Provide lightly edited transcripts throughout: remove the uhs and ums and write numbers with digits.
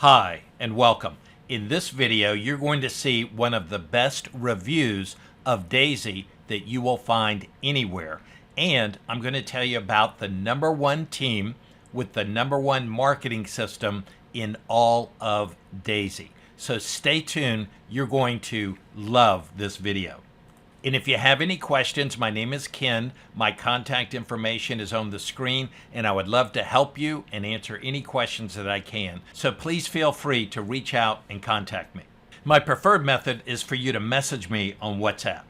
Hi, and welcome. In this video, you're going to see one of the best reviews of DAISY that you will find anywhere. And I'm going to tell you about the #1 team with the #1 marketing system in all of DAISY. So stay tuned. You're going to love this video. And if you have any questions, my name is Ken. My contact information is on the screen, and I would love to help you and answer any questions that I can. So please feel free to reach out and contact me. My preferred method is for you to message me on WhatsApp.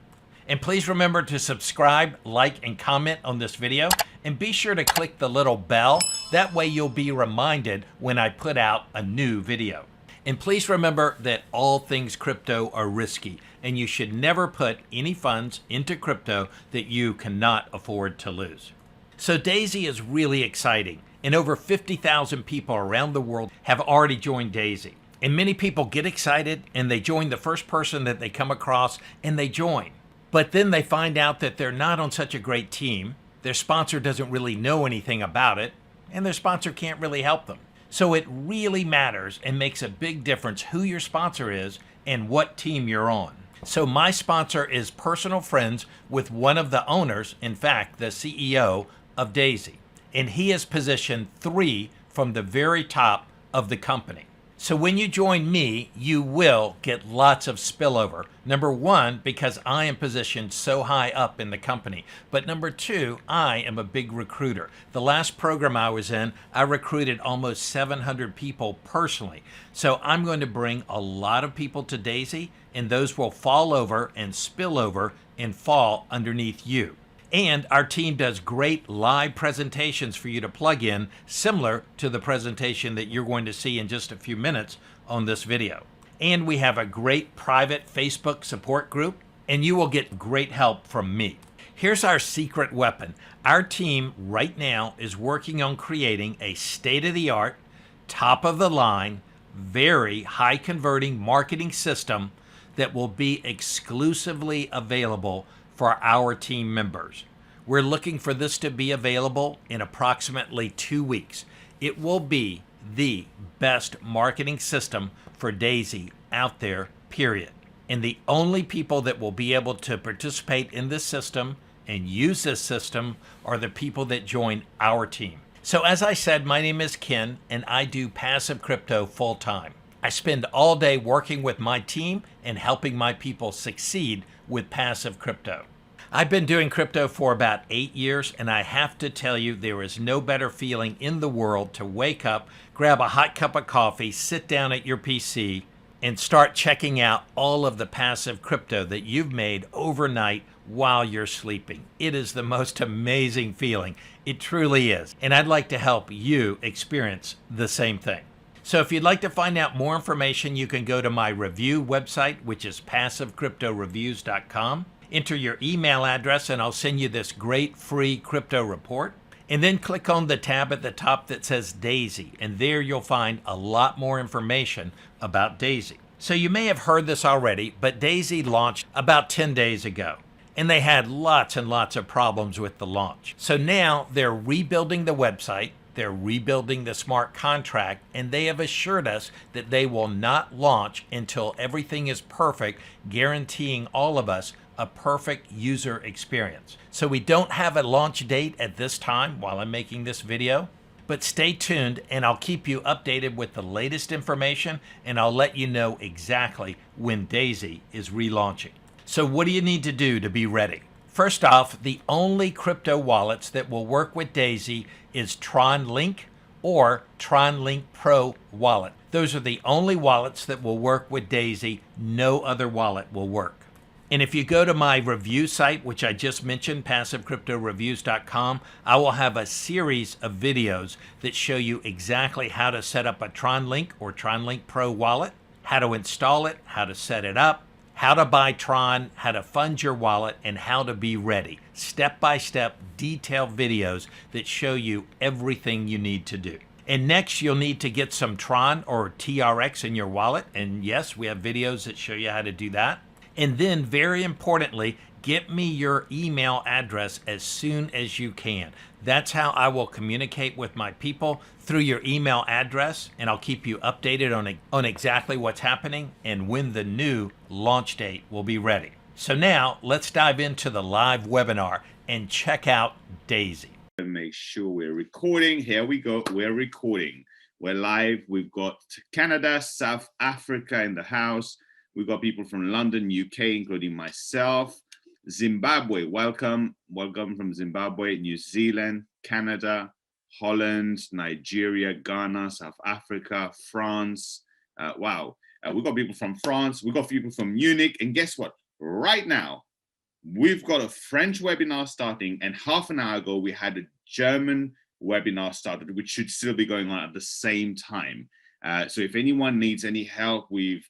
And please remember to subscribe, like, and comment on this video, and be sure to click the little bell. That way you'll be reminded when I put out a new video. And please remember that all things crypto are risky, and you should never put any funds into crypto that you cannot afford to lose. So DAISY is really exciting, and over 50,000 people around the world have already joined DAISY. And many people get excited and they join the first person that they come across and they join. But then they find out that they're not on such a great team, their sponsor doesn't really know anything about it, and their sponsor can't really help them. So it really matters and makes a big difference who your sponsor is and what team you're on. So my sponsor is personal friends with one of the owners, in fact, the CEO of DAISY. And he is position 3 from the very top of the company. So when you join me, you will get lots of spillover. #1, because I am positioned so high up in the company. But #2, I am a big recruiter. The last program I was in, I recruited almost 700 people personally. So I'm going to bring a lot of people to DAISY, and those will fall over and spill over and fall underneath you. And our team does great live presentations for you to plug in, similar to the presentation that you're going to see in just a few minutes on this video. And we have a great private Facebook support group, and you will get great help from me. Here's our secret weapon. Our team right now is working on creating a state-of-the-art, top-of-the-line, very high-converting marketing system that will be exclusively available for our team members. We're looking for this to be available in approximately 2 weeks. It will be the best marketing system for DAISY out there, period. And the only people that will be able to participate in this system and use this system are the people that join our team. So as I said, my name is Ken, and I do passive crypto full time. I spend all day working with my team and helping my people succeed with passive crypto. I've been doing crypto for about 8 years, and I have to tell you, there is no better feeling in the world to wake up, grab a hot cup of coffee, sit down at your PC, and start checking out all of the passive crypto that you've made overnight while you're sleeping. It is the most amazing feeling. It truly is. And I'd like to help you experience the same thing. So if you'd like to find out more information, you can go to my review website, which is passivecryptoreviews.com. Enter your email address and I'll send you this great free crypto report. And then click on the tab at the top that says DAISY, and there you'll find a lot more information about DAISY. So you may have heard this already, but DAISY launched about 10 days ago. And they had lots and lots of problems with the launch. So now they're rebuilding the website. They're rebuilding the smart contract, and they have assured us that they will not launch until everything is perfect, guaranteeing all of us a perfect user experience. So we don't have a launch date at this time while I'm making this video, but stay tuned and I'll keep you updated with the latest information, and I'll let you know exactly when DAISY is relaunching. So what do you need to do to be ready? First off, the only crypto wallets that will work with DAISY is Tron Link or Tron Link Pro wallet. Those are the only wallets that will work with DAISY. No other wallet will work. And if you go to my review site, which I just mentioned, passivecryptoreviews.com, I will have a series of videos that show you exactly how to set up a Tron Link or Tron Link Pro wallet, how to install it, how to set it up, how to buy Tron, how to fund your wallet, and how to be ready. Step-by-step, detailed videos that show you everything you need to do. And next, you'll need to get some Tron or TRX in your wallet. And yes, we have videos that show you how to do that. And then, very importantly, get me your email address as soon as you can. That's how I will communicate with my people, through your email address, and I'll keep you updated on exactly what's happening and when the new launch date will be ready. So now let's dive into the live webinar and check out DAISY. Make sure we're recording. Here we go. We're recording. We're live. We've got Canada, South Africa in the house. We've got people from London, UK, including myself. Zimbabwe, welcome. Welcome from Zimbabwe, New Zealand, Canada, Holland, Nigeria, Ghana, South Africa, France. Wow. We've got people from France. We've got people from Munich. And guess what? Right now, we've got a French webinar starting, and half an hour ago we had a German webinar started, which should still be going on at the same time. So if anyone needs any help with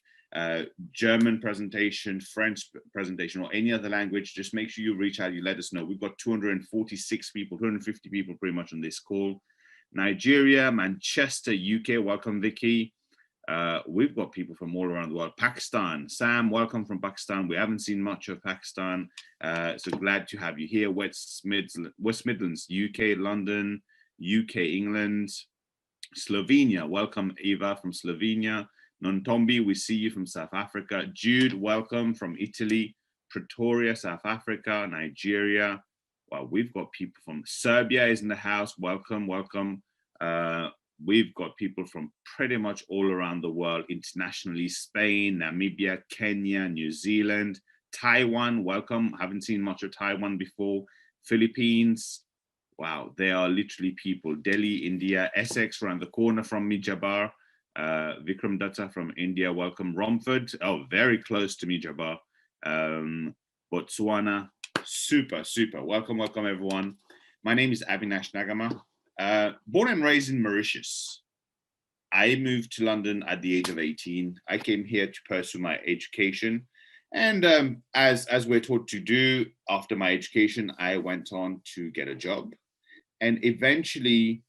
German presentation, French presentation, or any other language, just make sure you reach out, you let us know. We've got 246 people, 250 people pretty much on this call. Nigeria, Manchester, UK, welcome Vicky. We've got people from all around the world. Pakistan, Sam, welcome from Pakistan. We haven't seen much of Pakistan, so glad to have you here. West Midlands, UK, London, UK, England, Slovenia, welcome Eva from Slovenia. Nontombi, we see you from South Africa. Jude, welcome from Italy. Pretoria, South Africa, Nigeria. Well, we've got people from Serbia is in the house. Welcome, welcome. We've got people from pretty much all around the world, internationally, Spain, Namibia, Kenya, New Zealand, Taiwan, welcome. Haven't seen much of Taiwan before. Philippines, wow, they are literally people. Delhi, India, Essex around the corner from me, Jabbar. Vikram Datta from India, welcome. Romford, oh, very close to me, Jabbar. Botswana, super, super. Welcome, welcome everyone. My name is Avinash Nagama. Born and raised in Mauritius. I moved to London at the age of 18. I came here to pursue my education. And as we're taught to do, after my education, I went on to get a job. And eventually,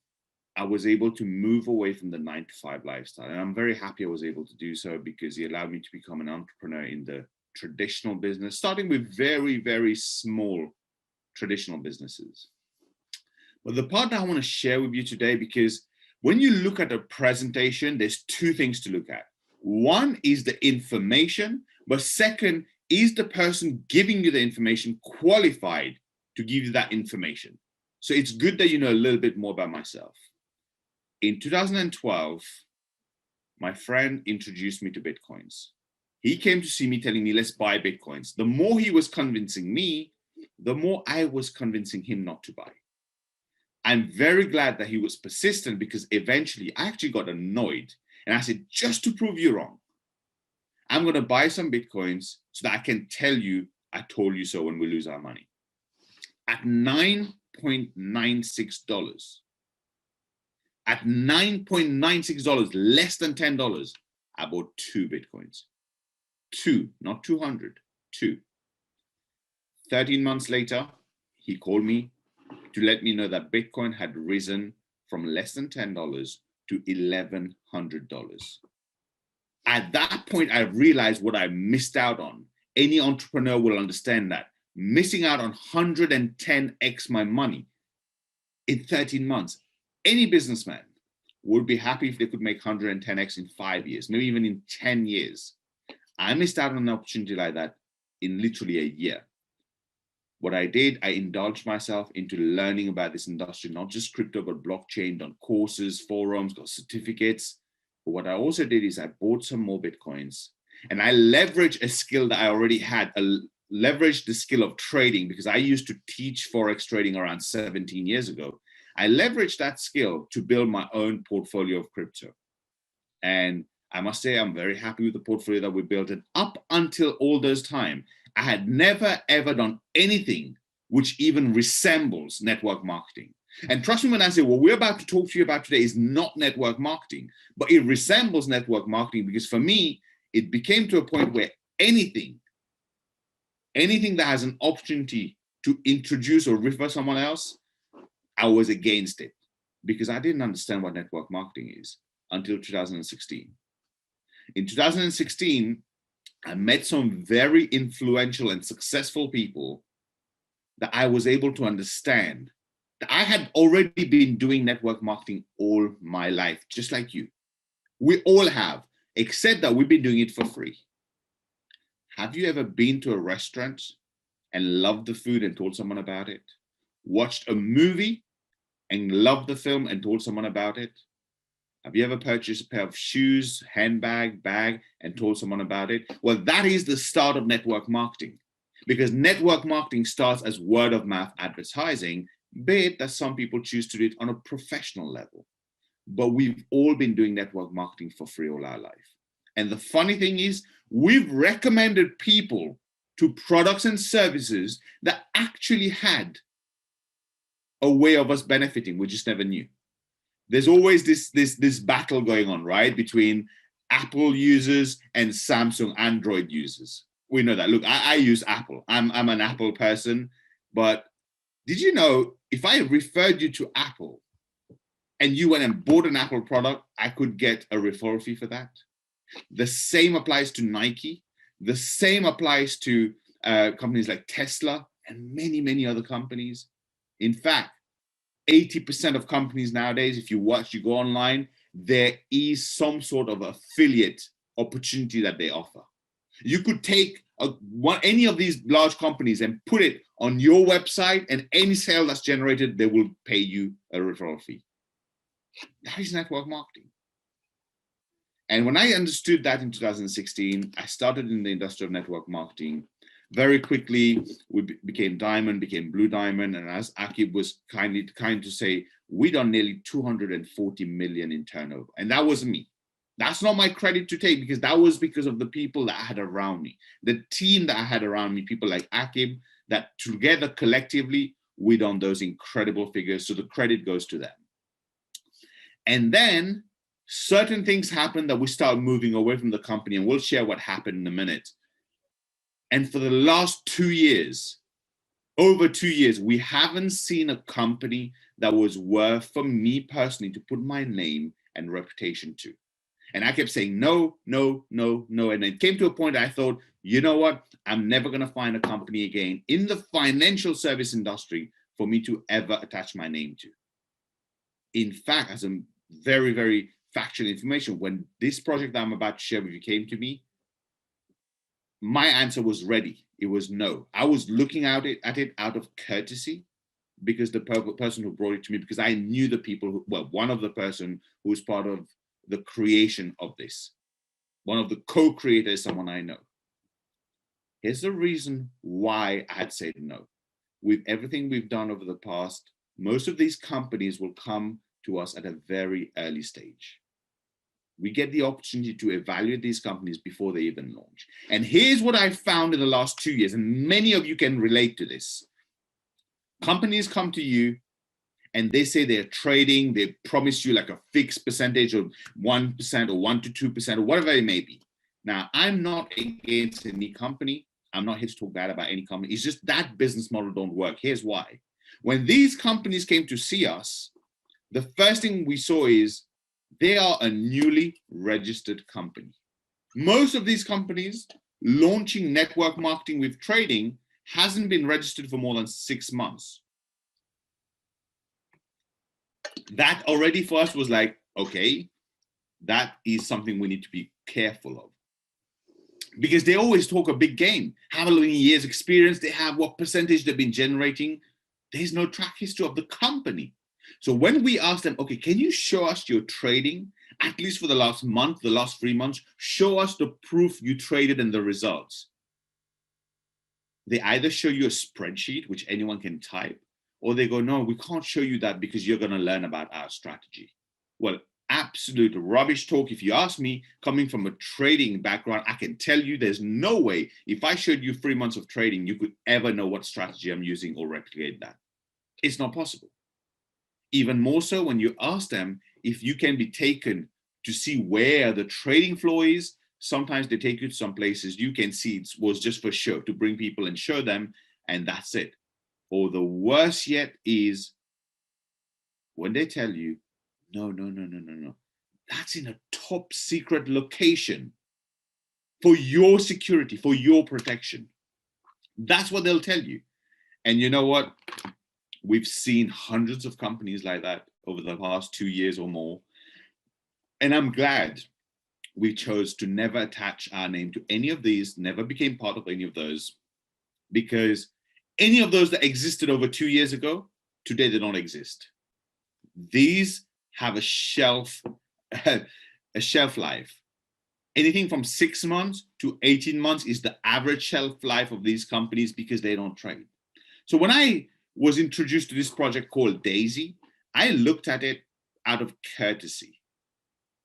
I was able to move away from the 9-to-5 lifestyle. And I'm very happy I was able to do so because it allowed me to become an entrepreneur in the traditional business, starting with very, very small traditional businesses. But the part that I want to share with you today, because when you look at a presentation, there's two things to look at. One is the information, but second, is the person giving you the information qualified to give you that information? So it's good that you know a little bit more about myself. In 2012, my friend introduced me to Bitcoins. He came to see me telling me, let's buy Bitcoins. The more he was convincing me, the more I was convincing him not to buy. I'm very glad that he was persistent because eventually I actually got annoyed and I said, just to prove you wrong, I'm going to buy some Bitcoins so that I can tell you I told you so when we lose our money. At $9.96, at $9.96, less than $10, I bought 2 Bitcoins. 2, not 200, 2. 13 months later, he called me to let me know that Bitcoin had risen from less than $10 to $1,100. At that point, I realized what I missed out on. Any entrepreneur will understand that. Missing out on 110x my money in 13 months. Any businessman would be happy if they could make 110x in 5 years, maybe even in 10 years. I missed out on an opportunity like that in literally a year. What I did, I indulged myself into learning about this industry, not just crypto, but blockchain, done courses, forums, got certificates. But what I also did is I bought some more Bitcoins and I leveraged a skill that I already had, leveraged the skill of trading because I used to teach Forex trading around 17 years ago. I leveraged that skill to build my own portfolio of crypto. And I must say, I'm very happy with the portfolio that we built. And up until all those time, I had never, ever done anything which even resembles network marketing. And trust me when I say, what we're about to talk to you about today is not network marketing, but it resembles network marketing because for me, it became to a point where anything that has an opportunity to introduce or refer someone else, I was against it because I didn't understand what network marketing is until 2016. In 2016, I met some very influential and successful people that I was able to understand that I had already been doing network marketing all my life, just like you. We all have, except that we've been doing it for free. Have you ever been to a restaurant and loved the food and told someone about it? Watched a movie and loved the film and told someone about it? Have you ever purchased a pair of shoes, handbag, bag, and told someone about it? Well, that is the start of network marketing, because network marketing starts as word of mouth advertising, be it that some people choose to do it on a professional level. But we've all been doing network marketing for free all our life. And the funny thing is, we've recommended people to products and services that actually had a way of us benefiting. We just never knew. There's always this battle going on, right, between Apple users and Samsung Android users. We know that. Look, I use Apple. I'm an Apple person, but did you know if I referred you to Apple and you went and bought an Apple product, I could get a referral fee for that? The same applies to Nike. The same applies to companies like Tesla and many, many other companies. In fact, 80% of companies nowadays, if you go online, there is some sort of affiliate opportunity that they offer. You could take any of these large companies and put it on your website, and any sale that's generated, they will pay you a referral fee. That is network marketing. And when I understood that in 2016, I started in the industry of network marketing. Very quickly, we became Diamond, became Blue Diamond. And as Akib was kind to say, we done nearly 240 million in turnover. And that was me. That's not my credit to take, because that was because of the people that I had around me, the team that I had around me, people like Akib, that together collectively, we done those incredible figures. So the credit goes to them. And then certain things happen that we start moving away from the company, and we'll share what happened in a minute. And for the last 2 years, over 2 years, we haven't seen a company that was worth, for me personally, to put my name and reputation to. And I kept saying, no, no, no, no. And it came to a point I thought, you know what? I'm never going to find a company again in the financial service industry for me to ever attach my name to. In fact, as a very, very factual information, when this project that I'm about to share with you came to me, my answer was ready. It was no. I was looking at it out of courtesy, because the person who brought it to me, because I knew the people who, well, one of the person who was part of the creation of this, one of the co-creators, someone I know. Here's the reason why I had said no. With everything we've done over the past, most of these companies will come to us at a very early stage. We get the opportunity to evaluate these companies before they even launch. And here's what I found in the last 2 years, and many of you can relate to this. Companies come to you and they say they're trading, they promise you like a fixed percentage of 1% or 1 to 2% or whatever it may be. Now, I'm not against any company. I'm not here to talk bad about any company. It's just that business model don't work. Here's why. When these companies came to see us, the first thing we saw is they are a newly registered company. Most of these companies launching network marketing with trading hasn't been registered for more than 6 months. That already for us was like, okay, that is something we need to be careful of. Because they always talk a big game. How many years experience they have, what percentage they've been generating. There's no track history of the company. So when we ask them, okay, can you show us your trading, at least for the last month, the last 3 months, show us the proof you traded and the results. They either show you a spreadsheet, which anyone can type, or they go, no, we can't show you that because you're going to learn about our strategy. Well, absolute rubbish talk. If you ask me, coming from a trading background, I can tell you there's no way, if I showed you 3 months of trading, you could ever know what strategy I'm using or replicate that. It's not possible. Even more so when you ask them if you can be taken to see where the trading floor is. Sometimes they take you to some places you can see it was just for show, to bring people and show them, and that's it. Or the worst yet is when they tell you, no, that's in a top secret location. for your security, for your protection. That's what they'll tell you. And you know what? We've seen hundreds of companies like that over the past 2 years or more. And I'm glad we chose to never attach our name to any of these, never became part of any of those, because any of those that existed over 2 years ago, today they don't exist. These have a shelf life. Anything from 6 months to 18 months is the average shelf life of these companies because they don't trade. So when I was introduced to this project called DAISY, I looked at it out of courtesy,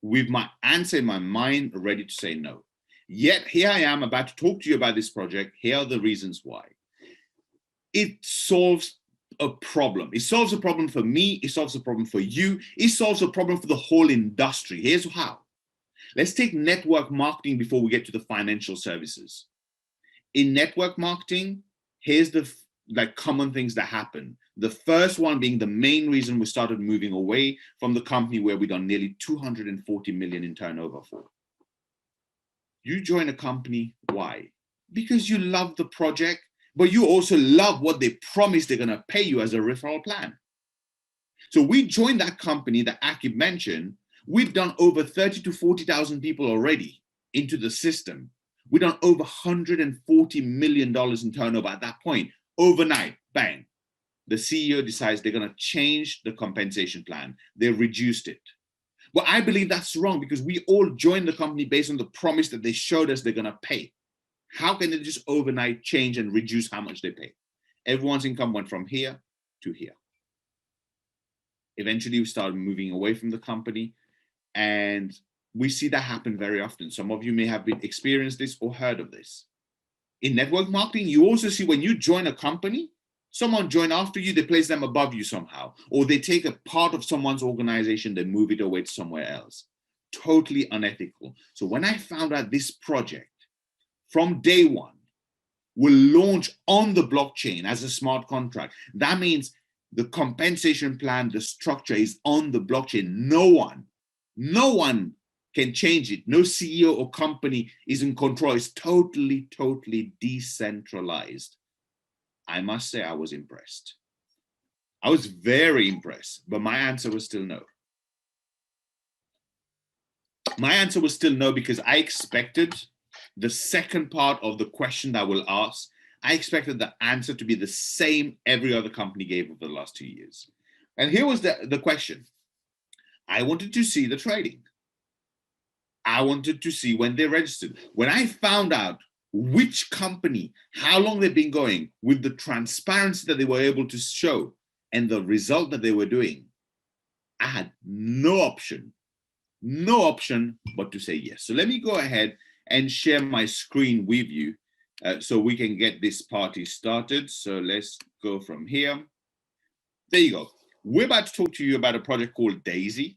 with my answer in my mind ready to say no. Yet here I am about to talk to you about this project. Here are the reasons why. It solves a problem. It solves a problem for me. It solves a problem for you. It solves a problem for the whole industry. Here's how. Let's take network marketing before we get to the financial services. In network marketing, here's the common things that happen. The first one being the main reason we started moving away from the company where we done nearly 240 million in turnover for. You join a company, why? Because you love the project, but you also love what they promise they're gonna pay you as a referral plan. So we joined that company that Akib mentioned. We've done over 30 to 40,000 people already into the system. We've done over $140 million in turnover at that point. Overnight, bang. The CEO decides they're going to change the compensation plan. They reduced it. But I believe that's wrong because we all joined the company based on the promise that they showed us they're going to pay. How can they just overnight change and reduce how much they pay? Everyone's income went from here to here. Eventually, we started moving away from the company, and we see that happen very often. Some of you may have experienced this or heard of this. In network marketing, you also see when you join a company, someone join after you, they place them above you somehow, or they take a part of someone's organization, they move it away to somewhere else. Totally unethical. So when I found out this project from day one will launch on the blockchain as a smart contract, that means the compensation plan, the structure is on the blockchain. No one can change it. No CEO or company is in control. It's totally decentralized. I must say I was impressed. I was very impressed, but my answer was still no. My answer was still no because I expected the second part of the question that I will ask. I expected the answer to be the same every other company gave over the last 2 years. And here was the question. I wanted to see the trading. I wanted to see when they registered. When I found out which company, how long they've been going, with the transparency that they were able to show and the result that they were doing, I had no option but to say yes. So let me go ahead and share my screen with you so we can get this party started. So let's go from here. There you go. We're about to talk to you about a project called DAISY.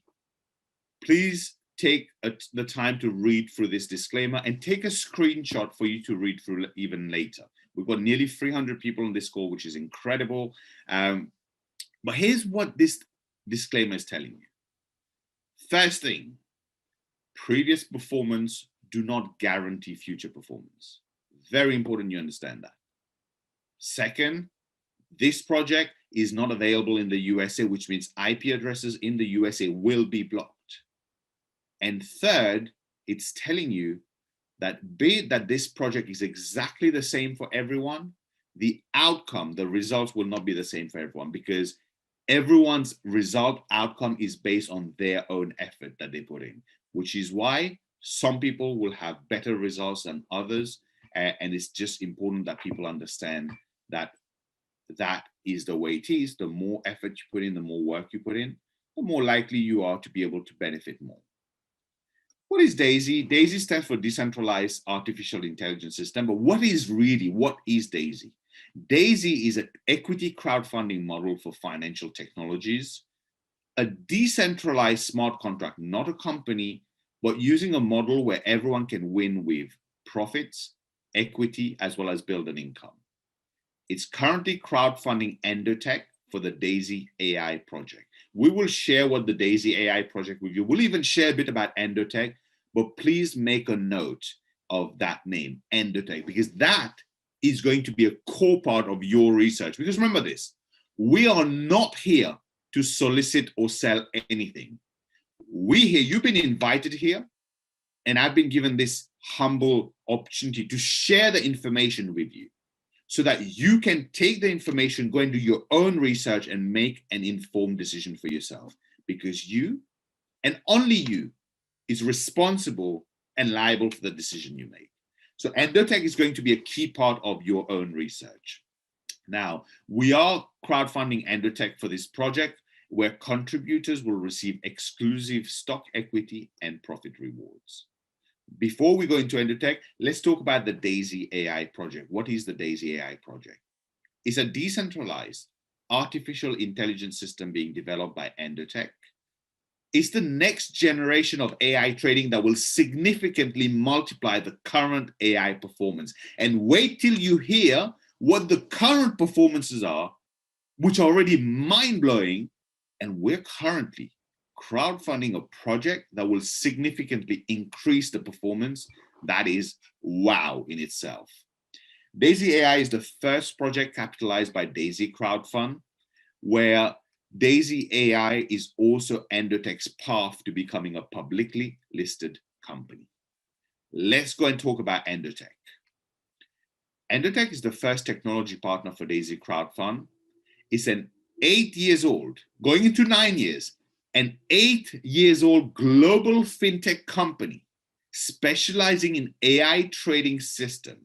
Please take the time to read through this disclaimer and take a screenshot for you to read through even later. We've got nearly 300 people on this call, which is incredible. But here's what this disclaimer is telling you. First thing, previous performance do not guarantee future performance. Very important you understand that. Second, this project is not available in the USA, which means IP addresses in the USA will be blocked. And third, it's telling you that be it that this project is exactly the same for everyone, the outcome, the results will not be the same for everyone because everyone's result outcome is based on their own effort that they put in, which is why some people will have better results than others. And it's just important that people understand that that is the way it is. The more effort you put in, the more work you put in, the more likely you are to be able to benefit more. What is DAISY? DAISY stands for Decentralized Artificial Intelligence System, but what is DAISY? DAISY is an equity crowdfunding model for financial technologies, a decentralized smart contract, not a company, but using a model where everyone can win with profits, equity, as well as build an income. It's currently crowdfunding EndoTech for the DAISY AI project. We will share what the DAISY AI project with you. We'll even share a bit about EndoTech, but please make a note. of that name, EndoTech, because that is going to be a core part of your research. Because remember this, we are not here to solicit or sell anything. You've been invited here, and I've been given this humble opportunity to share the information with you so that you can take the information, go and do your own research and make an informed decision for yourself, because you and only you is responsible and liable for the decision you make. So EndoTech is going to be a key part of your own research. Now, we are crowdfunding EndoTech for this project, where contributors will receive exclusive stock equity and profit rewards. Before we go into EndoTech, let's talk about the DAISY AI project. What is the DAISY AI project? It's a decentralized artificial intelligence system being developed by EndoTech. It's the next generation of AI trading that will significantly multiply the current AI performance. And wait till you hear what the current performances are, which are already mind-blowing. And we're currently crowdfunding a project that will significantly increase the performance. That is wow in itself. DAISY AI is the first project capitalized by DAISY Crowdfund, where DAISY AI is also EndoTech's path to becoming a publicly listed company. Let's go and talk about EndoTech. EndoTech is the first technology partner for DAISY Crowdfund. It's an 8 years old, going into 9 years, an 8 years old global fintech company specializing in AI trading system,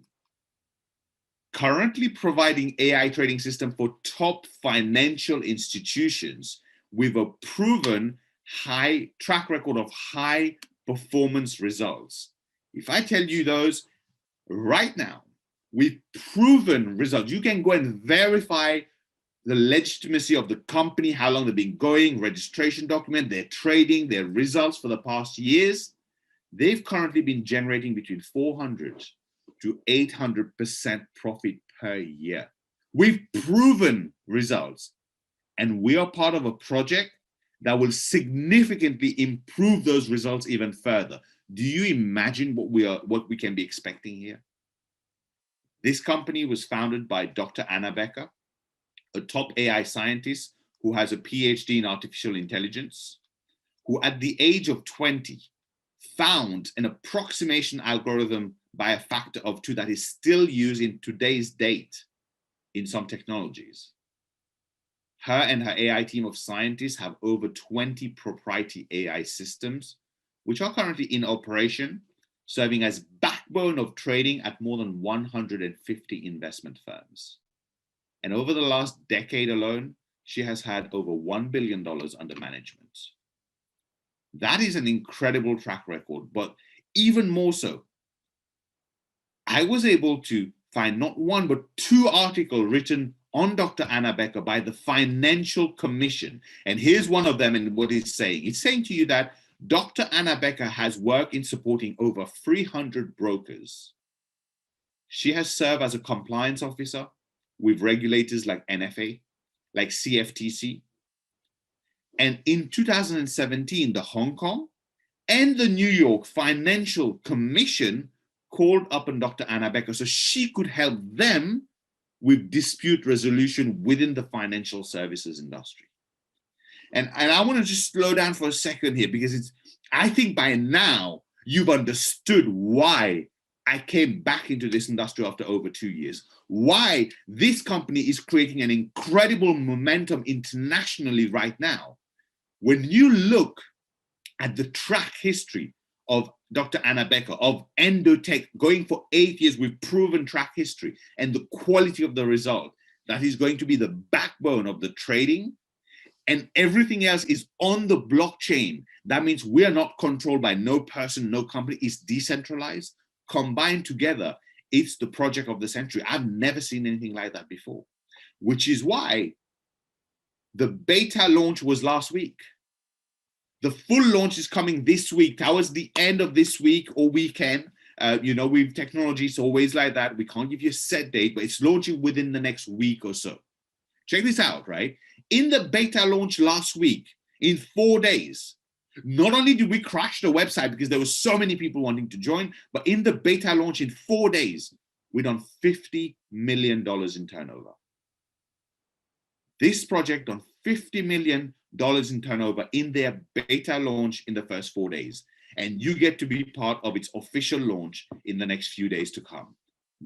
currently providing AI trading system for top financial institutions with a proven high track record of high performance results. If I tell you those right now, with proven results, you can go and verify the legitimacy of the company, how long they've been going, registration document, their trading, their results for the past years. They've currently been generating between 400 to 800% profit per year. We've proven results, and we are part of a project that will significantly improve those results even further. Do you imagine what we can be expecting here? This company was founded by Dr. Anna Becker, a top AI scientist who has a PhD in artificial intelligence, who at the age of 20 found an approximation algorithm by a factor of 2 that is still used in today's date in some technologies. Her and her AI team of scientists have over 20 proprietary AI systems, which are currently in operation, serving as backbone of trading at more than 150 investment firms. And over the last decade alone, she has had over $1 billion under management. That is an incredible track record, but even more so, I was able to find not one, but 2 articles written on Dr. Anna Becker by the Financial Commission. And here's one of them and what it's saying. It's saying to you that Dr. Anna Becker has worked in supporting over 300 brokers. She has served as a compliance officer with regulators like NFA, like CFTC. And in 2017, the Hong Kong and the New York Financial Commission called up on Dr. Anna Becker so she could help them with dispute resolution within the financial services industry. And I want to just slow down for a second here, because I think by now you've understood why I came back into this industry after over 2 years, why this company is creating an incredible momentum internationally right now. When you look at the track history of Dr. Anna Becker, of EndoTech, going for 8 years with proven track history, and the quality of the result, that is going to be the backbone of the trading, and everything else is on the blockchain. That means we are not controlled by no person, no company. It's decentralized. Combined together, it's the project of the century. I've never seen anything like that before, which is why the beta launch was last week. The full launch is coming this week, towards the end of this week or weekend. With technology, it's always like that. We can't give you a set date, but it's launching within the next week or so. Check this out, right? In the beta launch last week, in 4 days, Not only did we crash the website because there were so many people wanting to join, but in the beta launch in 4 days, we done $50 million in turnover. This project done $50 million in turnover in their beta launch in the first 4 days. And you get to be part of its official launch in the next few days to come.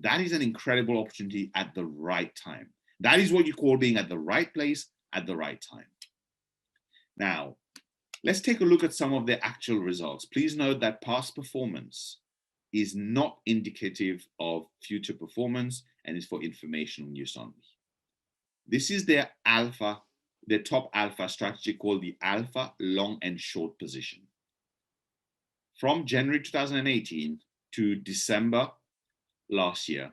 That is an incredible opportunity at the right time. That is what you call being at the right place at the right time. Now, let's take a look at some of the actual results. Please note that past performance is not indicative of future performance and is for informational use only. This is their alpha, their top alpha strategy called the alpha long and short position. From January 2018 to December last year,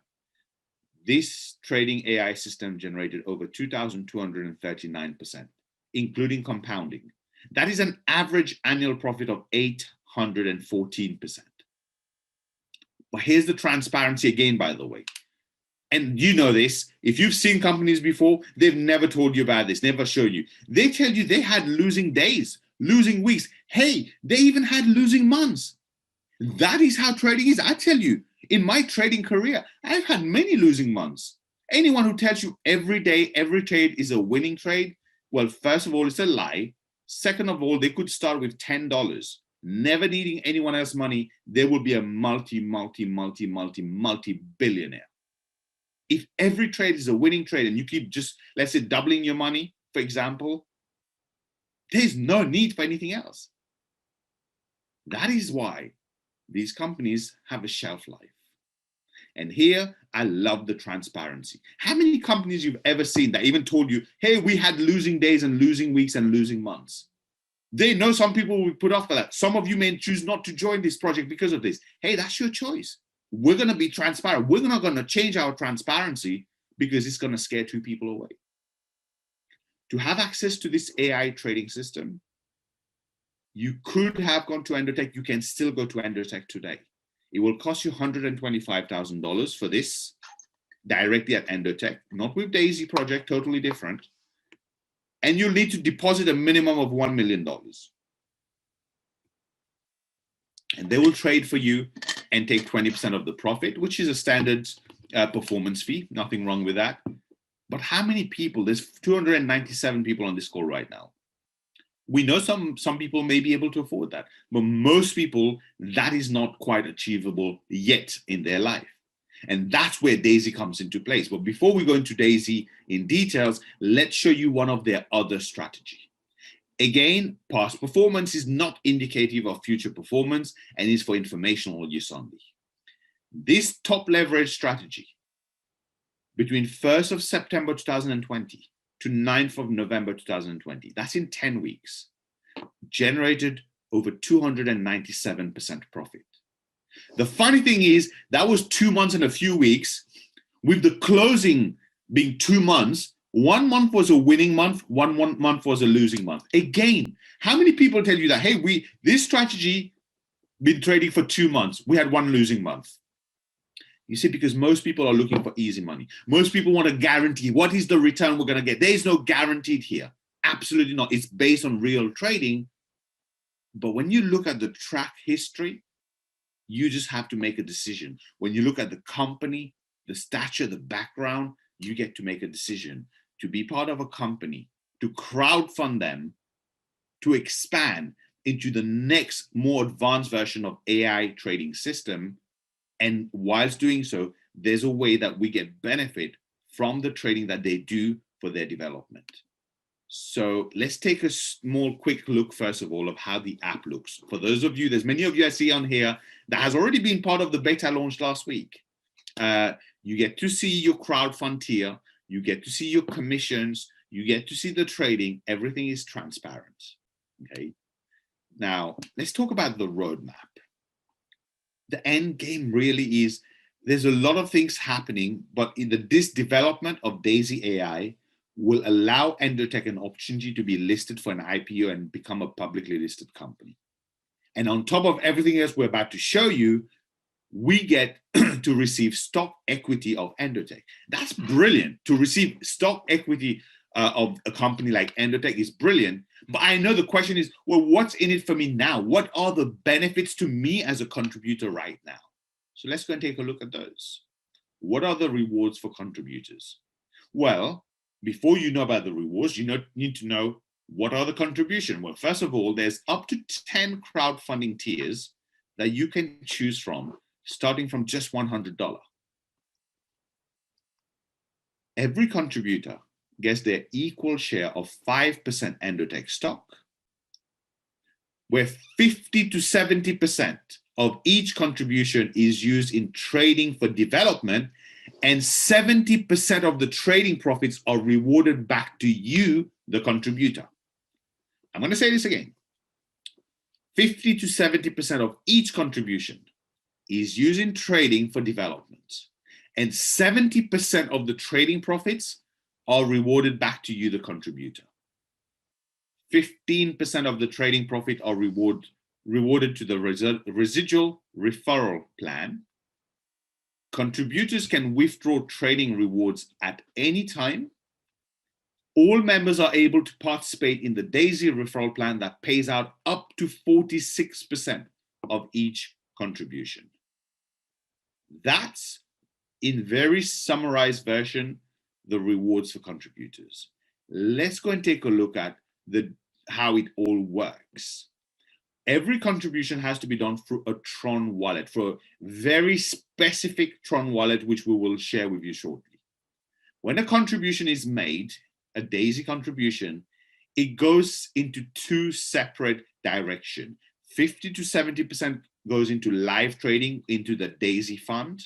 this trading AI system generated over 2,239%, including compounding. That is an average annual profit of 814%. But here's the transparency again, by the way. And you know this, if you've seen companies before, they've never told you about this, never shown you. They tell you they had losing days, losing weeks. Hey, they even had losing months. That is how trading is. I tell you, in my trading career, I've had many losing months. Anyone who tells you every day, every trade is a winning trade, well, first of all, it's a lie. Second of all, they could start with $10, never needing anyone else's money. They will be a multi-billionaire. If every trade is a winning trade and you keep just, let's say, doubling your money, for example, there's no need for anything else. That is why these companies have a shelf life. And here, I love the transparency. How many companies you've ever seen that even told you, hey, we had losing days and losing weeks and losing months? They know some people will put off for that. Some of you may choose not to join this project because of this. Hey, that's your choice. We're going to be transparent. We're not going to change our transparency because it's going to scare 2 people away. To have access to this AI trading system, you could have gone to EndoTech. You can still go to EndoTech today. It will cost you $125,000 for this directly at EndoTech, not with DAISY project, totally different. And you'll need to deposit a minimum of $1 million. And they will trade for you and take 20% of the profit, which is a standard performance fee. Nothing wrong with that. But how many people? There's 297 people on this call right now. We know some people may be able to afford that, but most people, that is not quite achievable yet in their life. And that's where DAISY comes into place. But before we go into DAISY in details, let's show you one of their other strategy. Again, past performance is not indicative of future performance and is for informational use only. This top leverage strategy between 1st of September 2020 to 9th of November 2020, that's in 10 weeks, generated over 297% profit. The funny thing is that was 2 months and a few weeks, with the closing being 2 months. 1 month was a winning month, one month was a losing month. Again, how many people tell you that, hey, this strategy been trading for 2 months, we had 1 losing month? You see, because most people are looking for easy money. Most people want a guarantee. What is the return we're going to get? There is no guaranteed here. Absolutely not. It's based on real trading. But when you look at the track history, you just have to make a decision. When you look at the company, the stature, the background, you get to make a decision to be part of a company, to crowdfund them, to expand into the next more advanced version of AI trading system. And whilst doing so, there's a way that we get benefit from the trading that they do for their development. So let's take a small quick look, first of all, of how the app looks. For those of you, there's many of you I see on here that has already been part of the beta launch last week. You get to see your crowdfund tier, you get to see your commissions, you get to see the trading, everything is transparent, okay? Now, let's talk about the roadmap. The end game really is, there's a lot of things happening, but this development of DAISY AI will allow EndoTech an opportunity to be listed for an IPO and become a publicly listed company. And on top of everything else we're about to show you, we get to receive stock equity of EndoTech. That's brilliant, to receive stock equity of a company like EndoTech is brilliant. But I know the question is, well, what's in it for me now? What are the benefits to me as a contributor right now? So let's go and take a look at those. What are the rewards for contributors? Well, before you know about the rewards, you need to know what are the contribution. Well, first of all, there's up to 10 crowdfunding tiers that you can choose from, starting from just $100. Every contributor gets their equal share of 5% EndoTech stock, where 50 to 70% of each contribution is used in trading for development, and 70% of the trading profits are rewarded back to you, the contributor. I'm going to say this again. 50 to 70% of each contribution is used in trading for development, and 70% of the trading profits are rewarded back to you, the contributor. 15% of the trading profit are rewarded to the residual referral plan. Contributors can withdraw trading rewards at any time. All members are able to participate in the DAISY referral plan that pays out up to 46% of each contribution. That's, in very summarized version, the rewards for contributors. Let's go and take a look at how it all works. Every contribution has to be done through a Tron wallet, for a very specific Tron wallet, which we will share with you shortly. When a contribution is made, a DAISY contribution, it goes into two separate directions. 50 to 70% goes into live trading into the DAISY fund,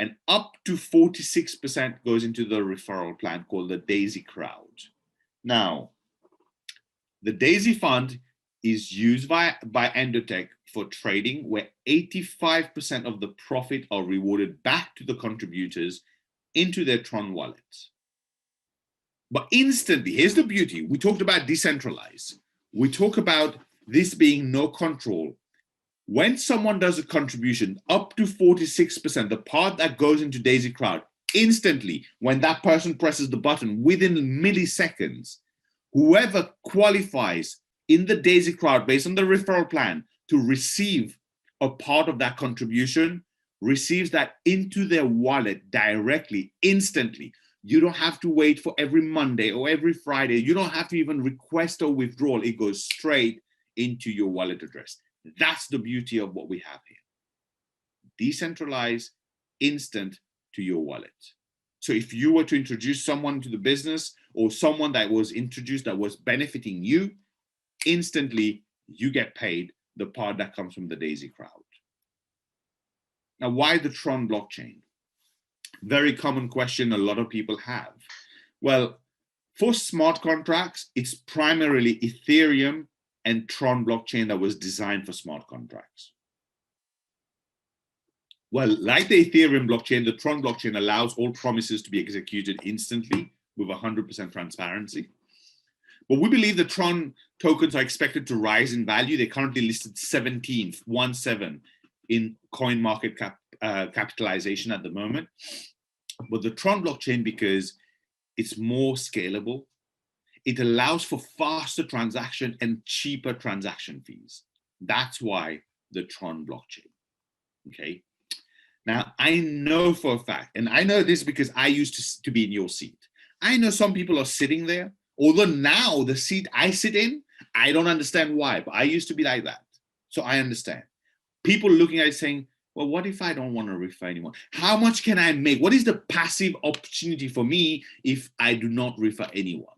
and up to 46% goes into the referral plan called the DAISY Crowd. Now, the DAISY fund is used by EndoTech for trading, where 85% of the profit are rewarded back to the contributors into their Tron wallets. But instantly, here's the beauty. We talked about decentralized. We talk about this being no control. When someone does a contribution up to 46%, the part that goes into DAISY Crowd, instantly, when that person presses the button, within milliseconds, whoever qualifies in the DAISY Crowd based on the referral plan to receive a part of that contribution receives that into their wallet directly, instantly. You don't have to wait for every Monday or every Friday. You don't have to even request a withdrawal. It goes straight into your wallet address. That's the beauty of what we have here. Decentralized, instant to your wallet. So if you were to introduce someone to the business, or someone that was introduced that was benefiting you, instantly you get paid the part that comes from the DAISY Crowd. Now, why the Tron blockchain? Very common question a lot of people have. Well, for smart contracts, it's primarily Ethereum and Tron blockchain that was designed for smart contracts. Well, like the Ethereum blockchain, the Tron blockchain allows all promises to be executed instantly with 100% transparency. But we believe the Tron tokens are expected to rise in value. They're currently listed 17th, 17, in coin market capitalization at the moment. But the Tron blockchain, because it's more scalable, it allows for faster transaction and cheaper transaction fees. That's why the Tron blockchain. Okay. Now, I know for a fact, and I know this because I used to be in your seat. I know some people are sitting there, although now the seat I sit in, I don't understand why, but I used to be like that. So I understand. People looking at it saying, well, what if I don't want to refer anymore? How much can I make? What is the passive opportunity for me if I do not refer anyone?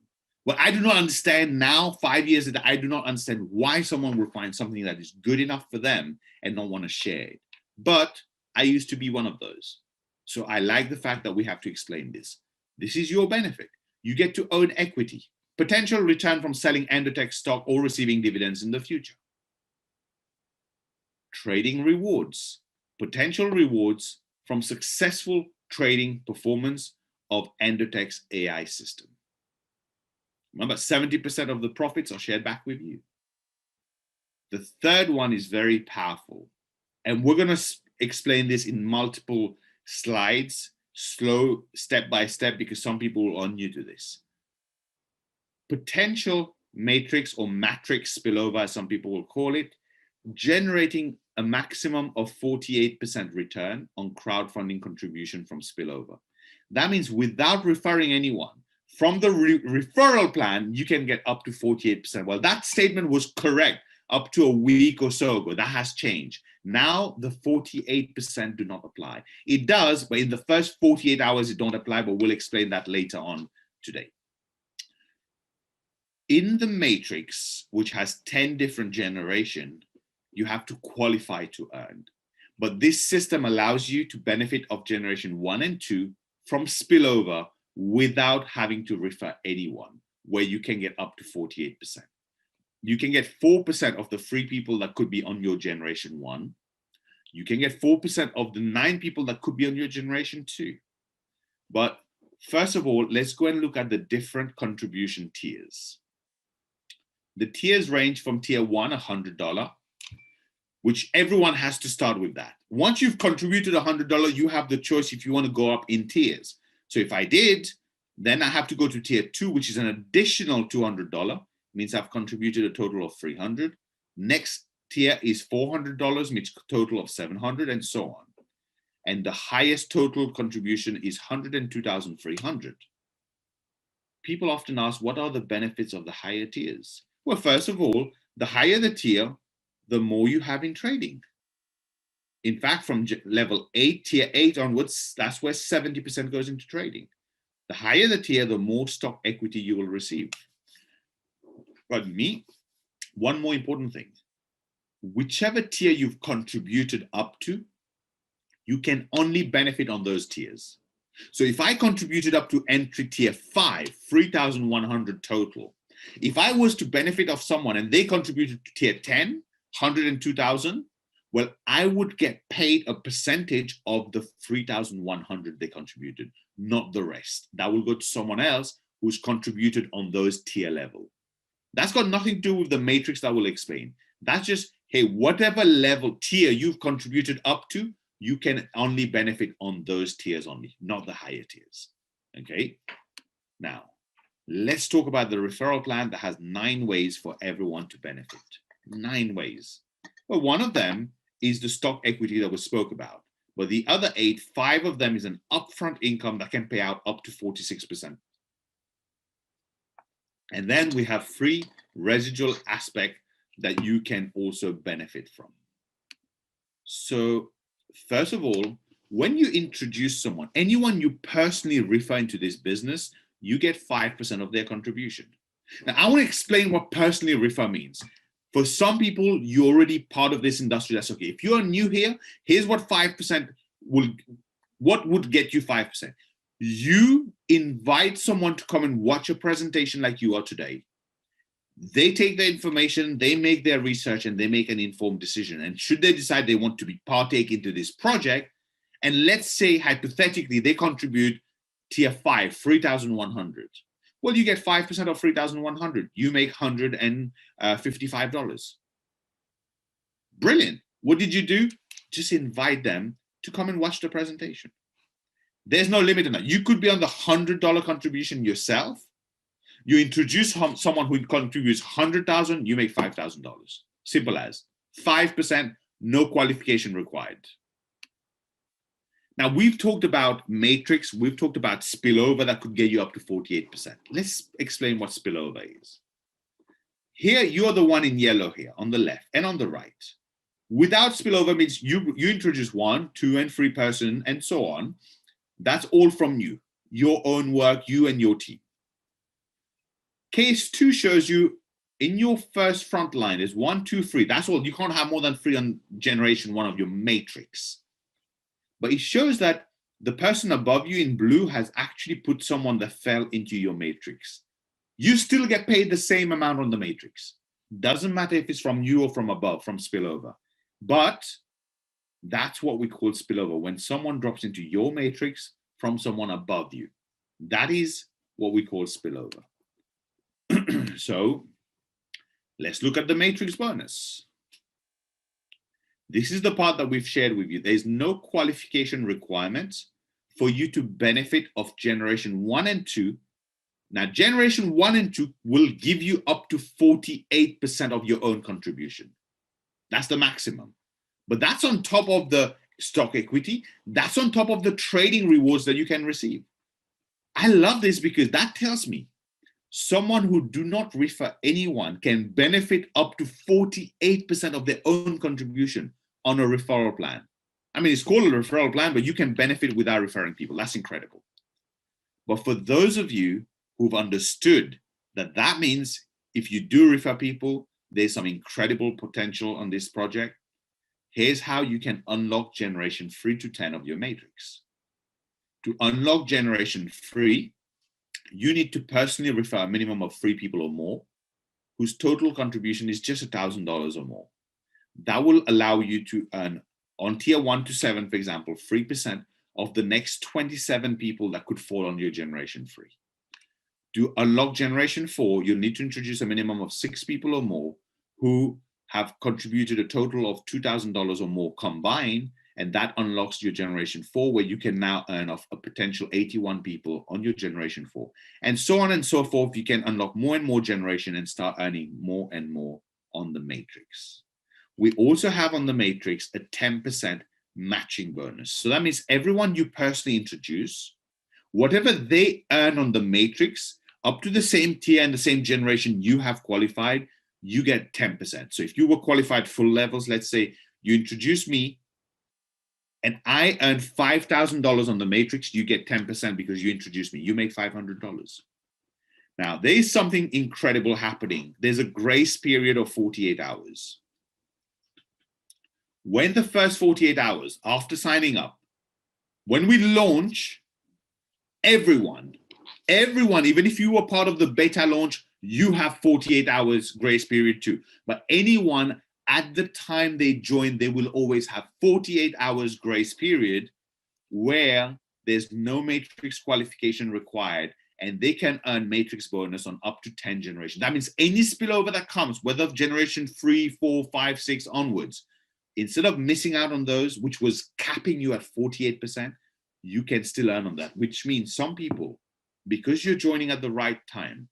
Well, I do not understand now, 5 years later, I do not understand why someone would find something that is good enough for them and not want to share it. But I used to be one of those. So I like the fact that we have to explain this. This is your benefit. You get to own equity, potential return from selling EndoTech stock or receiving dividends in the future. Trading rewards, potential rewards from successful trading performance of EndoTech's AI system. Remember, 70% of the profits are shared back with you. The third one is very powerful. And we're going to explain this in multiple slides, slow, step by step, because some people are new to this. potential matrix or matrix spillover, as some people will call it, generating a maximum of 48% return on crowdfunding contribution from spillover. That means without referring anyone, from the referral plan, you can get up to 48%. Well, that statement was correct up to a week or so ago. That has changed. Now the 48% do not apply. It does, but in the first 48 hours, it don't apply, but we'll explain that later on today. In the matrix, which has 10 different generations, you have to qualify to earn. But this system allows you to benefit of generation 1 and 2 from spillover without having to refer anyone, where you can get up to 48%. You can get 4% of the 3 people that could be on your generation 1. You can get 4% of the 9 people that could be on your generation 2. But first of all, let's go and look at the different contribution tiers. The tiers range from tier 1, $100, which everyone has to start with that. Once you've contributed $100, you have the choice if you want to go up in tiers. So if I did, then I have to go to tier 2, which is an additional $200. Means I've contributed a total of $300. Next tier is $400, means a total of $700, and so on. And the highest total contribution is $102,300. People often ask, what are the benefits of the higher tiers? Well, first of all, the higher the tier, the more you have in trading. In fact, from level 8, tier 8 onwards, that's where 70% goes into trading. The higher the tier, the more stock equity you will receive. But one more important thing, whichever tier you've contributed up to, you can only benefit on those tiers. So if I contributed up to entry tier 5, 3,100 total, if I was to benefit of someone and they contributed to tier 10, 102,000, well, I would get paid a percentage of the 3,100 they contributed, not the rest. That will go to someone else who's contributed on those tier level. That's got nothing to do with the matrix that we'll explain. That's just, hey, whatever level tier you've contributed up to, you can only benefit on those tiers only, not the higher tiers. Okay? Now, let's talk about the referral plan that has 9 ways for everyone to benefit. 9 ways. Well, one of them is the stock equity that we spoke about. But the other 8, 5 of them is an upfront income that can pay out up to 46%. And then we have 3 residual aspect that you can also benefit from. So first of all, when you introduce someone, anyone you personally refer into this business, you get 5% of their contribution. Now, I want to explain what personally refer means. For some people, you're already part of this industry. That's okay. If you're new here, here's what 5% what would get you 5%. You invite someone to come and watch a presentation like you are today. They take the information, they make their research, and they make an informed decision. And should they decide they want to partake into this project, and let's say hypothetically they contribute tier 5, 3,100. Well, you get 5% of 3,100. You make $155. Brilliant. What did you do? Just invite them to come and watch the presentation. There's no limit on that. You could be on the $100 contribution yourself. You introduce someone who contributes $100,000, you make $5,000. Simple as 5%, no qualification required. Now, we've talked about matrix, we've talked about spillover that could get you up to 48%. Let's explain what spillover is. Here, you're the one in yellow here on the left and on the right. Without spillover means you introduce 1, 2, and 3 person and so on. That's all from you, your own work, you and your team. Case 2 shows you in your first front line is 1, 2, 3. That's all. You can't have more than 3 on generation 1 of your matrix. But it shows that the person above you in blue has actually put someone that fell into your matrix. You still get paid the same amount on the matrix. Doesn't matter if it's from you or from above, from spillover. But that's what we call spillover, when someone drops into your matrix from someone above you. That is what we call spillover. So let's look at the matrix bonus. This is the part that we've shared with you. There's no qualification requirements for you to benefit of generation 1 and 2 Now, generation 1 and 2 will give you up to 48% of your own contribution. That's the maximum. But that's on top of the stock equity. That's on top of the trading rewards that you can receive. I love this because that tells me someone who do not refer anyone can benefit up to 48% of their own contribution on a referral plan. I mean, it's called a referral plan, but you can benefit without referring people. That's incredible. But for those of you who've understood that that means if you do refer people, there's some incredible potential on this project, here's how you can unlock generation 3 to 10 of your matrix. To unlock generation 3, you need to personally refer a minimum of 3 people or more whose total contribution is just $1,000 or more. That will allow you to earn on tier 1 to 7, for example, 3% of the next 27 people that could fall on your generation 3. To unlock generation 4, you'll need to introduce a minimum of 6 people or more who have contributed a total of $2,000 or more combined, and that unlocks your generation 4, where you can now earn off a potential 81 people on your generation 4. And so on and so forth. You can unlock more and more generation and start earning more and more on the matrix. We also have on the matrix a 10% matching bonus. So that means everyone you personally introduce, whatever they earn on the matrix, up to the same tier and the same generation you have qualified, you get 10%. So if you were qualified full levels, let's say you introduce me and I earn $5,000 on the matrix, you get 10% because you introduced me. You make $500. Now, there is something incredible happening. There's a grace period of 48 hours. When the first 48 hours after signing up, when we launch, everyone, even if you were part of the beta launch, you have 48 hours grace period too. But anyone at the time they join, they will always have 48 hours grace period where there's no matrix qualification required, and they can earn matrix bonus on up to 10 generations. That means any spillover that comes, whether generation 3, 4, 5, 6 onwards, instead of missing out on those, which was capping you at 48%, you can still earn on that, which means some people, because you're joining at the right time,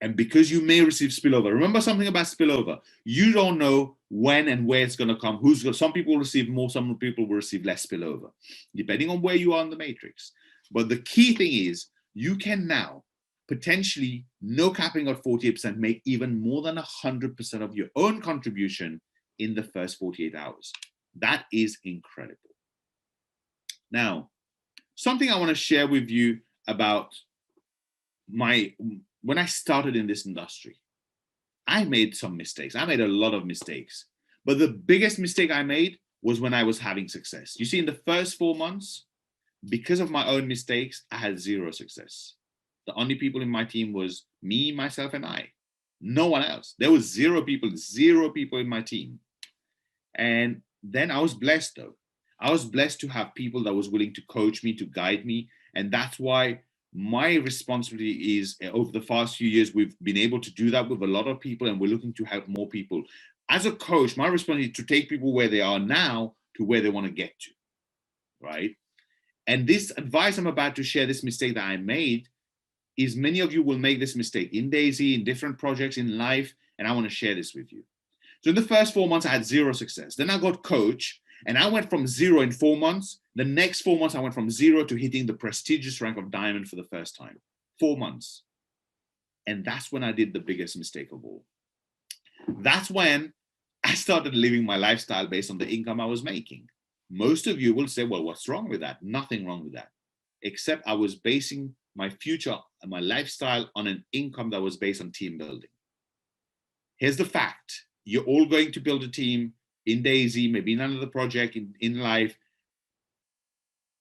and because you may receive spillover, remember something about spillover. You don't know when and where it's going to come. Some people will receive more, some people will receive less spillover, depending on where you are in the matrix. But the key thing is you can now potentially, no capping at 48%, make even more than 100% of your own contribution in the first 48 hours. That is incredible. Now, something I want to share with you about when I started in this industry, I made some mistakes. I made a lot of mistakes. But the biggest mistake I made was when I was having success. You see, in the first 4 months, because of my own mistakes, I had 0 success. The only people in my team was me, myself, and I. No one else. There was 0 people in my team. And then I was blessed, though. I was blessed to have people that was willing to coach me, to guide me. And that's why my responsibility is, over the past few years, we've been able to do that with a lot of people, and we're looking to help more people. As a coach, my responsibility is to take people where they are now to where they want to get to, right? And this advice I'm about to share, this mistake that I made, is many of you will make this mistake in DAISY, in different projects, in life, and I want to share this with you. So in the first 4 months, I had 0 success. Then I got coach, and I went from 0 in 4 months. The next 4 months, I went from 0 to hitting the prestigious rank of diamond for the first time. 4 months. And that's when I did the biggest mistake of all. That's when I started living my lifestyle based on the income I was making. Most of you will say, well, what's wrong with that? Nothing wrong with that. Except I was basing my future and my lifestyle on an income that was based on team building. Here's the fact. You're all going to build a team in DAISY, maybe in another project, in life.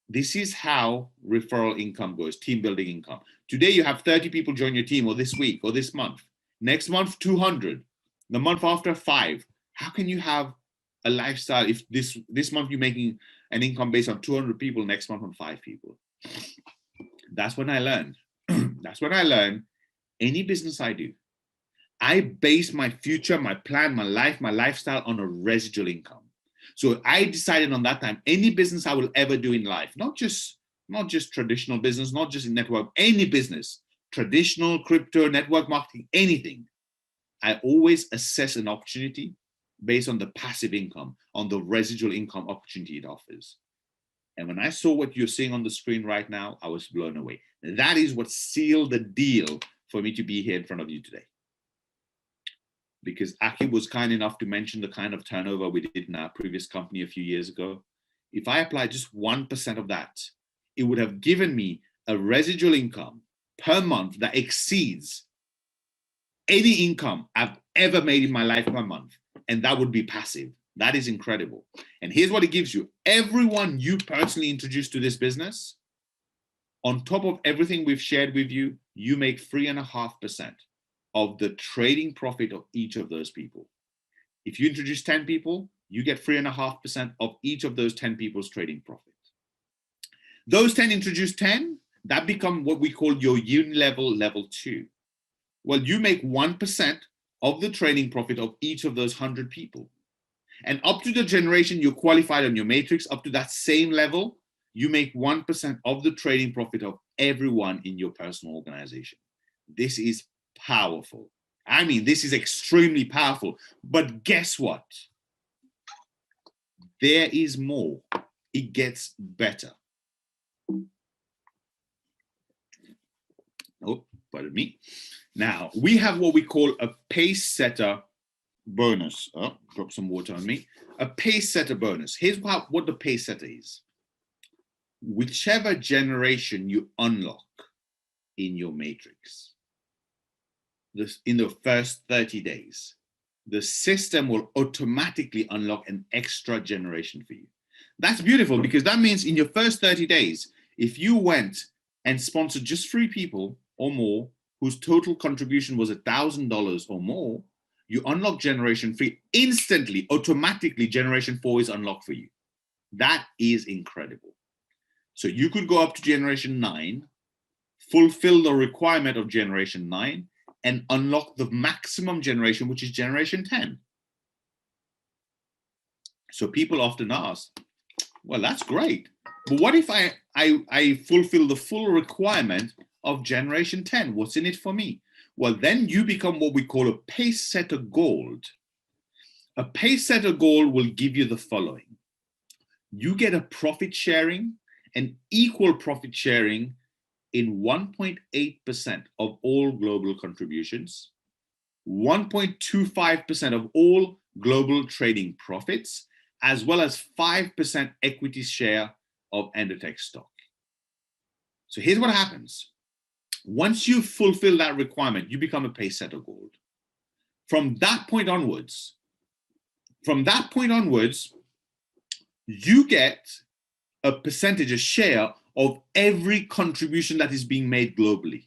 This is how referral income goes, team building income. Today, you have 30 people join your team, or this week, or this month. Next month, 200. The month after, 5. How can you have a lifestyle if this month you're making an income based on 200 people, next month on 5 people? That's when I learned. That's when I learned any business I do, I base my future, my plan, my life, my lifestyle on a residual income. So I decided on that time, any business I will ever do in life, not just traditional business, not just in network, any business, traditional crypto, network marketing, anything, I always assess an opportunity based on the passive income, on the residual income opportunity it offers. And when I saw what you're seeing on the screen right now, I was blown away. That is what sealed the deal for me to be here in front of you today. Because Aki was kind enough to mention the kind of turnover we did in our previous company a few years ago. If I applied just 1% of that, it would have given me a residual income per month that exceeds any income I've ever made in my life per month. And that would be passive. That is incredible. And here's what it gives you. Everyone you personally introduce to this business, on top of everything we've shared with you, you make 3.5% of the trading profit of each of those people. If you introduce 10 people, you get 3.5% of each of those 10 people's trading profit. Those 10 introduce 10, that become what we call your uni-level level 2. Well, you make 1% of the trading profit of each of those 100 people. And up to the generation you're qualified on your matrix, up to that same level, you make 1% of the trading profit of everyone in your personal organization. This is powerful. I mean, this is extremely powerful. But guess what? There is more. It gets better. Oh, pardon me. Now, we have what we call a pace setter bonus. Oh, drop some water on me. A pace setter bonus. Here's what the pace setter is. Whichever generation you unlock in your matrix, in the first 30 days, the system will automatically unlock an extra generation for you. That's beautiful, because that means in your first 30 days, if you went and sponsored just 3 people or more whose total contribution was $1,000 or more, you unlock generation 3 instantly, automatically. Generation 4 is unlocked for you. That is incredible. So you could go up to generation 9, fulfill the requirement of generation 9, and unlock the maximum generation, which is generation 10. So people often ask, well, that's great, but what if I fulfill the full requirement of generation 10? What's in it for me? Well, then you become what we call a pace setter gold. A pace setter gold will give you the following. You get a profit sharing, an equal profit sharing in 1.8% of all global contributions, 1.25% of all global trading profits, as well as 5% equity share of EndoTech stock. So here's what happens. Once you fulfill that requirement, you become a pace setter gold. From that point onwards, you get a percentage, a share of every contribution that is being made globally.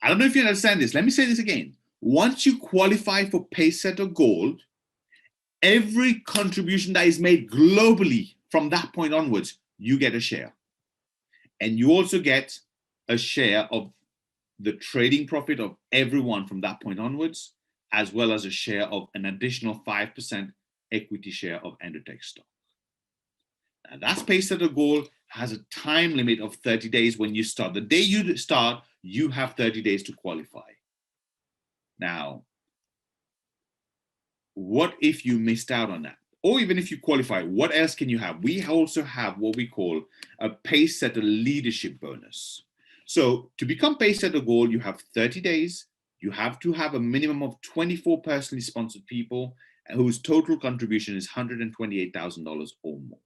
I don't know if you understand this. Let me say this again. Once you qualify for pace setter gold, every contribution that is made globally from that point onwards, you get a share. And you also get a share of the trading profit of everyone from that point onwards, as well as a share of an additional 5% equity share of EndoTech stock. Now that's pace setter gold, has a time limit of 30 days when you start. The day you start, you have 30 days to qualify. Now, what if you missed out on that? Or even if you qualify, what else can you have? We also have what we call a pace setter leadership bonus. So to become pace setter gold, you have 30 days. You have to have a minimum of 24 personally sponsored people whose total contribution is $128,000 or more.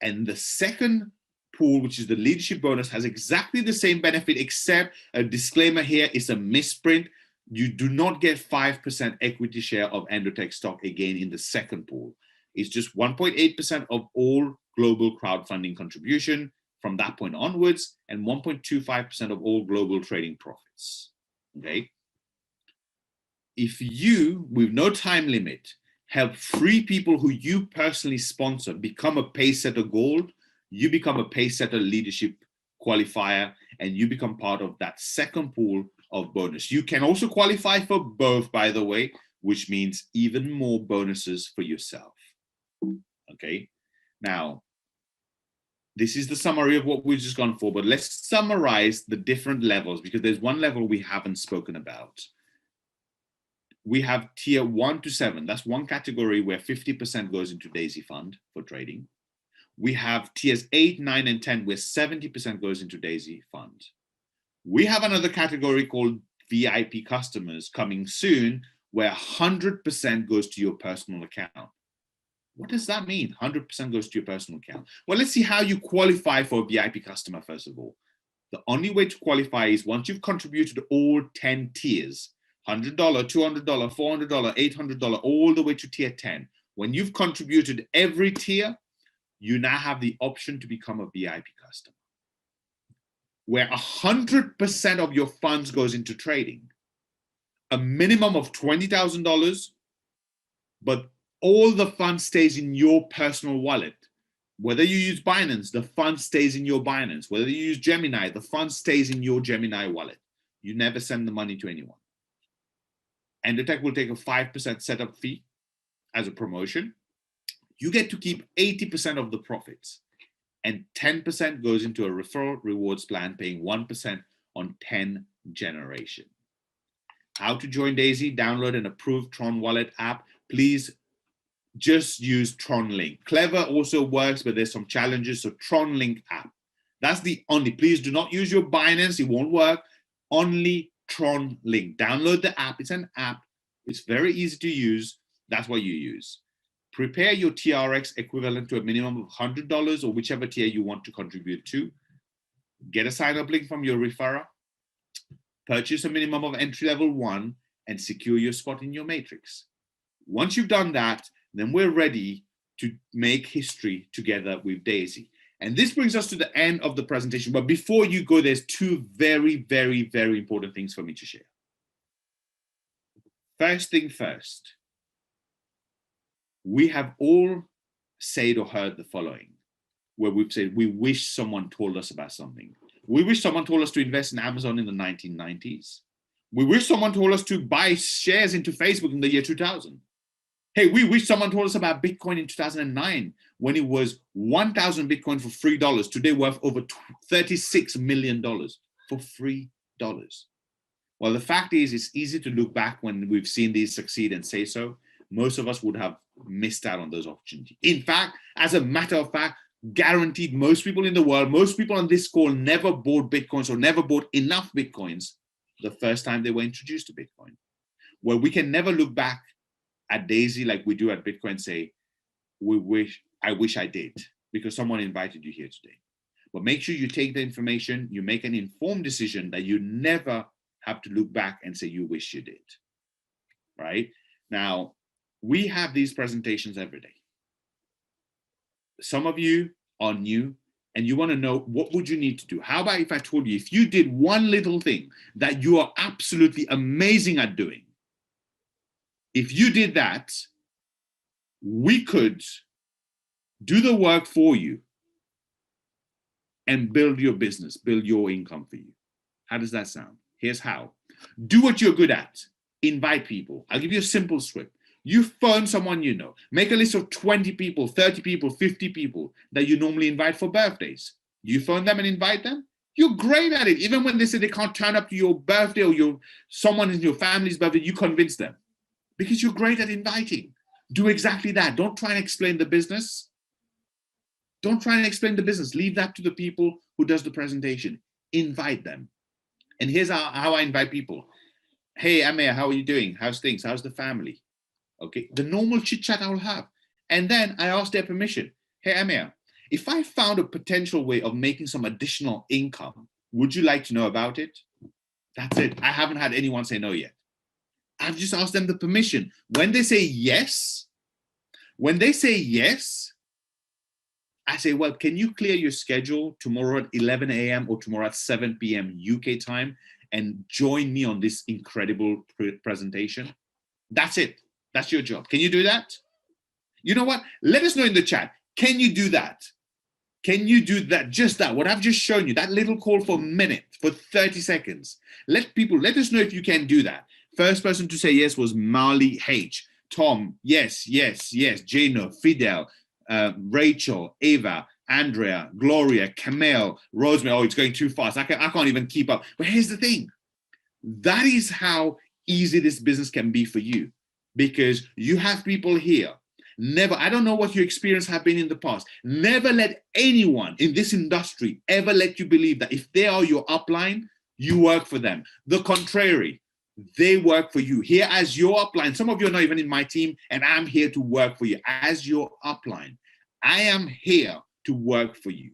And the second pool, which is the leadership bonus, has exactly the same benefit, except a disclaimer here is a misprint. You do not get 5% equity share of EndoTech stock again in the second pool. It's just 1.8% of all global crowdfunding contribution from that point onwards, and 1.25% of all global trading profits. Okay. If you, with no time limit, help 3 people who you personally sponsor become a pace setter gold, you become a pace setter leadership qualifier, and you become part of that second pool of bonus. You can also qualify for both, by the way, which means even more bonuses for yourself. Okay. Now, This is the summary of what we've just gone for, but let's summarize the different levels, because there's one level we haven't spoken about. We have tier 1 to 7. That's one category where 50% goes into DAISY fund for trading. We have tiers 8, 9, and 10 where 70% goes into DAISY fund. We have another category called VIP customers coming soon, where 100% goes to your personal account. What does that mean? 100% goes to your personal account. Well, let's see how you qualify for a VIP customer, first of all. The only way to qualify is once you've contributed all 10 tiers, $100, $200, $400, $800, all the way to tier 10. When you've contributed every tier, you now have the option to become a VIP customer, where 100% of your funds goes into trading, a minimum of $20,000, but all the fund stays in your personal wallet. Whether you use Binance, the fund stays in your Binance. Whether you use Gemini, the fund stays in your Gemini wallet. You never send the money to anyone. EndoTech will take a 5% setup fee as a promotion. You get to keep 80% of the profits, and 10% goes into a referral rewards plan, paying 1% on 10 generation. How to join DAISY? Download an approved Tron wallet app. Please just use Tron Link. Clever also works, but there's some challenges. So Tron Link app. That's the only. Please do not use your Binance. It won't work. Only Tron Link. Download the app. It's an app. It's very easy to use. That's what you use. Prepare your TRX equivalent to a minimum of $100 or whichever tier you want to contribute to. Get a sign-up link from your referrer. Purchase a minimum of entry level 1 and secure your spot in your matrix. Once you've done that, then we're ready to make history together with DAISY. And this brings us to the end of the presentation. But before you go, there's two very, very, very important things for me to share. First thing first, we have all said or heard the following, where we've said, we wish someone told us about something. We wish someone told us to invest in Amazon in the 1990s. We wish someone told us to buy shares into Facebook in the year 2000. Hey, we wish someone told us about Bitcoin in 2009 when it was 1,000 Bitcoin for $3. Today worth over $36 million for $3. Well, the fact is, it's easy to look back when we've seen these succeed and say so. Most of us would have missed out on those opportunities. In fact, as a matter of fact, guaranteed most people in the world, most people on this call never bought Bitcoins or never bought enough Bitcoins the first time they were introduced to Bitcoin. Well, we can never look back at DAISY like we do at Bitcoin and say, I wish I did, because someone invited you here today. But make sure you take the information, you make an informed decision that you never have to look back and say you wish you did, right? Now, we have these presentations every day. Some of you are new and you want to know, what would you need to do? How about if I told you, if you did one little thing that you are absolutely amazing at doing, if you did that, we could do the work for you and build your business, build your income for you. How does that sound? Here's how. Do what you're good at. Invite people. I'll give you a simple script. You phone someone you know. Make a list of 20 people, 30 people, 50 people that you normally invite for birthdays. You phone them and invite them. You're great at it. Even when they say they can't turn up to your birthday or someone in your family's birthday, you convince them. Because you're great at inviting. Do exactly that. Don't try and explain the business. Don't try and explain the business. Leave that to the people who does the presentation. Invite them. And here's how I invite people. Hey, Amir, how are you doing? How's things? How's the family? Okay, the normal chit chat I will have. And then I ask their permission. Hey, Amir, if I found a potential way of making some additional income, would you like to know about it? That's it. I haven't had anyone say no yet. I've just asked them the permission. When they say yes, I say, well, can you clear your schedule tomorrow at 11 a.m. or tomorrow at 7 p.m. UK time and join me on this incredible presentation? That's it. That's your job. Can you do that? You know what? Let us know in the chat. Can you do that? Can you do that? Just that, what I've just shown you, that little call for a minute, for 30 seconds. Let us know if you can do that. First person to say yes was Marley H. Tom, yes, yes, yes. Jano, Fidel, Rachel, Ava, Andrea, Gloria, Camille, Rosemary. Oh, it's going too fast. I can't even keep up. But here's the thing. That is how easy this business can be for you, because you have people here. Never, I don't know what your experience have been in the past. Never let anyone in this industry ever let you believe that if they are your upline, you work for them. The contrary, they work for you. Here as your upline, some of you are not even in my team, and I'm here to work for you as your upline. I am here to work for you.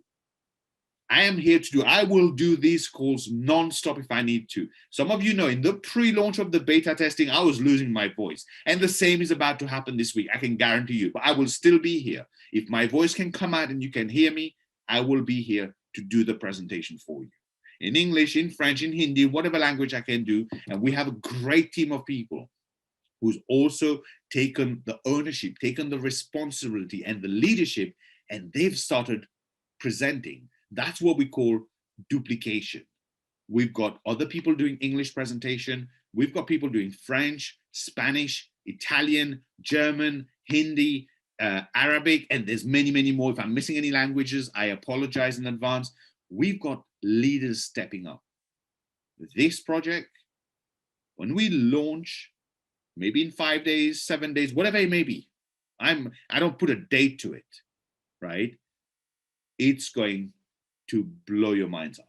I am here I will do these calls non-stop if I need to. Some of you know in the pre-launch of the beta testing, I was losing my voice. And the same is about to happen this week. I can guarantee you, but I will still be here. If my voice can come out and you can hear me, I will be here to do the presentation for you. In English, in French, in Hindi, whatever language I can do. And we have a great team of people who's also taken the ownership, taken the responsibility and the leadership, and they've started presenting. That's what we call duplication. We've got other people doing English presentation. We've got people doing French, Spanish, Italian, German, Hindi, Arabic, and there's many, many more. If I'm missing any languages, I apologize in advance. We've got leaders stepping up. This project, when we launch, maybe in 5 days, 7 days, whatever it may be, I don't put a date to it, right? It's going to blow your minds up.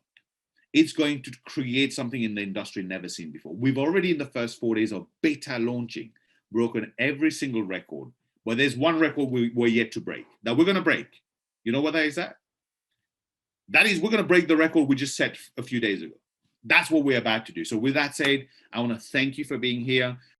It's going to create something in the industry never seen before. We've already in the first 4 days of beta launching broken every single record, but there's one record we're yet to break that we're going to break. You know what that is? That is, we're going to break the record we just set a few days ago. That's what we're about to do. So with that said, I want to thank you for being here.